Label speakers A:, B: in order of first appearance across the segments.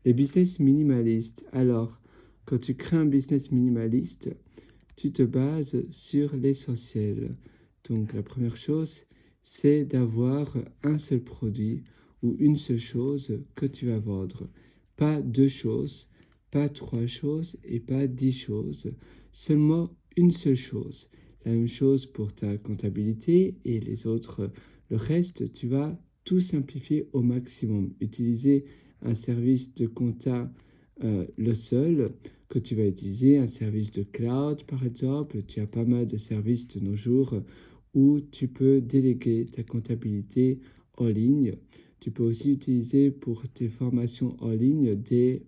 A: Les business minimalistes. Alors, quand tu crées un business minimaliste, tu te bases sur l'essentiel. Donc, la première chose, c'est d'avoir un seul produit ou une seule chose que tu vas vendre. Pas deux choses, pas trois choses et pas 10 choses. Seulement une seule chose. La même chose pour ta comptabilité et les autres. Le reste, tu vas tout simplifier au maximum. Utiliser un service de compta le seul que tu vas utiliser, un service de cloud par exemple. Tu as pas mal de services de nos jours où tu peux déléguer ta comptabilité en ligne. Tu peux aussi utiliser pour tes formations en ligne des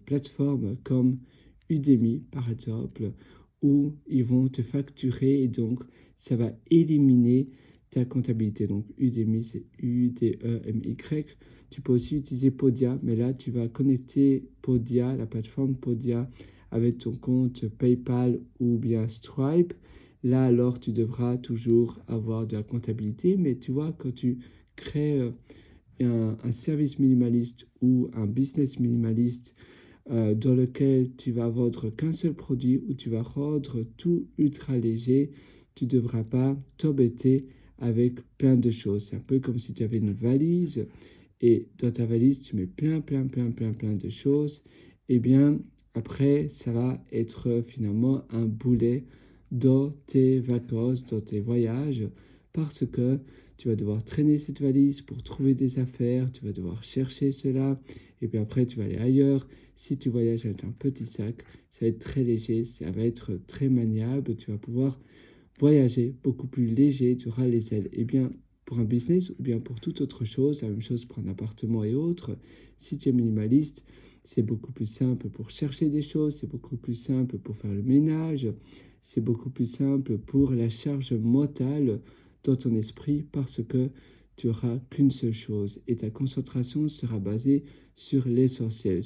A: plateformes comme Udemy par exemple, où ils vont te facturer et donc ça va éliminer ta comptabilité. Donc Udemy, c'est U-D-E-M-Y. Tu peux aussi utiliser Podia, mais là, tu vas connecter Podia, la plateforme Podia, avec ton compte PayPal ou bien Stripe. Là, alors, tu devras toujours avoir de la comptabilité, mais tu vois, quand tu crées un service minimaliste ou un business minimaliste dans lequel tu vas vendre qu'un seul produit, où tu vas rendre tout ultra léger, tu ne devras pas t'embêter avec plein de choses. C'est un peu comme si tu avais une valise et dans ta valise, tu mets plein de choses. Eh bien, après, ça va être finalement un boulet dans tes vacances, dans tes voyages, parce que tu vas devoir traîner cette valise pour trouver des affaires, tu vas devoir chercher cela, et puis après, tu vas aller ailleurs. Si tu voyages avec un petit sac, ça va être très léger, ça va être très maniable, tu vas pouvoir voyager beaucoup plus léger, tu auras les ailes. Eh bien, pour un business ou bien pour toute autre chose, la même chose pour un appartement et autres, si tu es minimaliste, c'est beaucoup plus simple pour chercher des choses, c'est beaucoup plus simple pour faire le ménage, c'est beaucoup plus simple pour la charge mentale dans ton esprit parce que tu auras qu'une seule chose et ta concentration sera basée sur l'essentiel,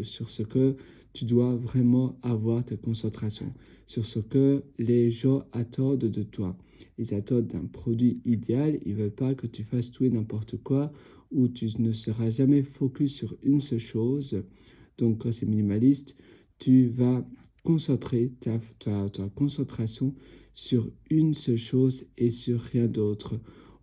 A: sur ce que tu dois vraiment avoir ta concentration, sur ce que les gens attendent de toi. Ils attendent un produit idéal, ils ne veulent pas que tu fasses tout et n'importe quoi, ou tu ne seras jamais focus sur une seule chose. Donc, quand c'est minimaliste, tu vas concentrer ta concentration sur une seule chose et sur rien d'autre.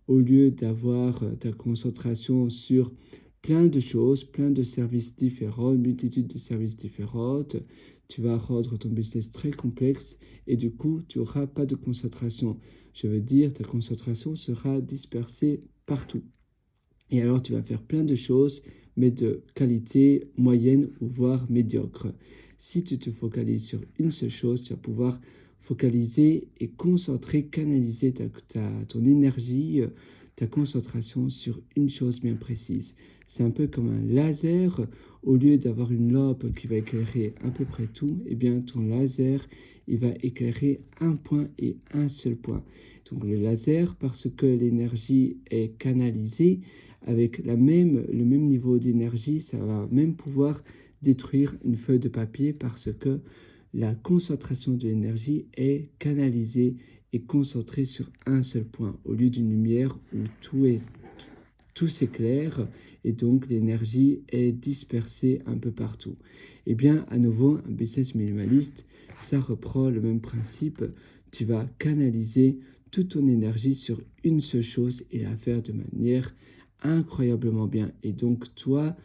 A: Au lieu d'avoir ta concentration sur plein de choses, plein de services différents, une multitude de services différentes, tu vas rendre ton business très complexe et du coup, tu n'auras pas de concentration. Je veux dire, ta concentration sera dispersée partout. Et alors, tu vas faire plein de choses, mais de qualité moyenne ou voire médiocre. Si tu te focalises sur une seule chose, tu vas pouvoir focaliser et concentrer, canaliser ton énergie, ta concentration sur une chose bien précise. C'est un peu comme un laser. Au lieu d'avoir une lampe qui va éclairer à peu près tout, eh bien, ton laser, il va éclairer un point et un seul point. Donc, le laser, parce que l'énergie est canalisée, avec le même niveau d'énergie, ça va même pouvoir détruire une feuille de papier parce que la concentration de l'énergie est canalisée et concentrée sur un seul point, au lieu d'une lumière où tout s'éclaire et donc l'énergie est dispersée un peu partout. Eh bien, à nouveau, un business minimaliste, ça reprend le même principe. Tu vas canaliser toute ton énergie sur une seule chose et la faire de manière incroyablement bien. Et donc, toi,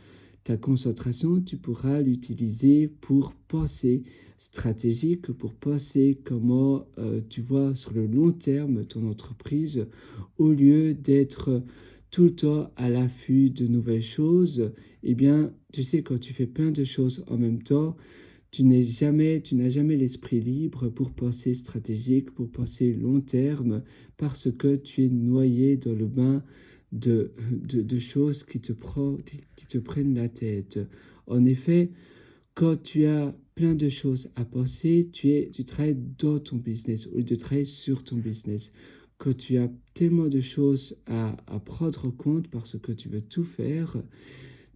A: ta concentration, tu pourras l'utiliser pour penser stratégique, pour penser comment tu vois sur le long terme ton entreprise, au lieu d'être tout le temps à l'affût de nouvelles choses. Eh bien, tu sais, quand tu fais plein de choses en même temps, tu n'as jamais l'esprit libre pour penser stratégique, pour penser long terme, parce que tu es noyé dans le bain de choses qui te prennent la tête. En effet, quand tu as plein de choses à penser, tu travailles dans ton business au lieu de travailler sur ton business. Quand tu as tellement de choses à prendre en compte parce que tu veux tout faire,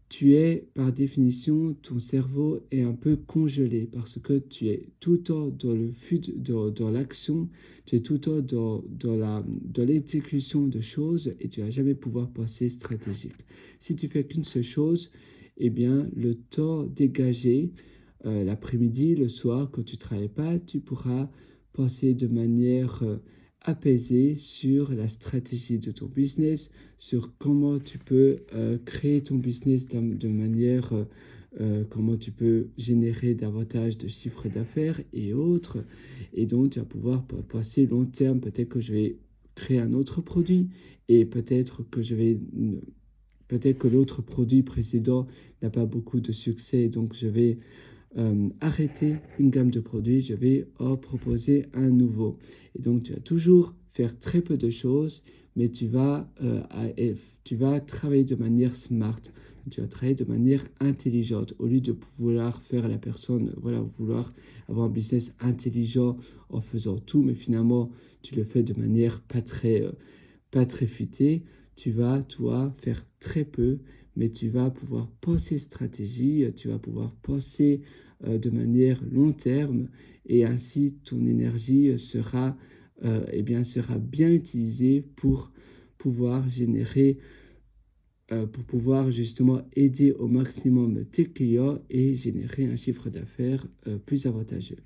A: tu es, par définition, ton cerveau est un peu congelé parce que tu es tout le temps dans dans l'action, tu es tout le temps dans l'exécution de choses et tu vas jamais pouvoir penser stratégique. Si tu fais qu'une seule chose, eh bien, le temps dégagé, l'après-midi, le soir, quand tu ne travailles pas, tu pourras penser de manière apaisée sur la stratégie de ton business, sur comment tu peux créer ton business de manière, comment tu peux générer davantage de chiffres d'affaires et autres. Et donc, tu vas pouvoir passer long terme. Peut-être que je vais créer un autre produit et peut-être que l'autre produit précédent n'a pas beaucoup de succès, donc je vais arrêter une gamme de produits, je vais proposer un nouveau. Et donc, tu vas toujours faire très peu de choses, mais tu vas travailler de manière smart. Tu vas travailler de manière intelligente au lieu de vouloir faire la personne, voilà, vouloir avoir un business intelligent en faisant tout, mais finalement, tu le fais de manière pas très futée. Tu vas, toi, faire très peu, mais tu vas pouvoir penser stratégie, tu vas pouvoir penser de manière long terme et ainsi ton énergie sera bien utilisée pour pouvoir pour pouvoir justement aider au maximum tes clients et générer un chiffre d'affaires plus avantageux.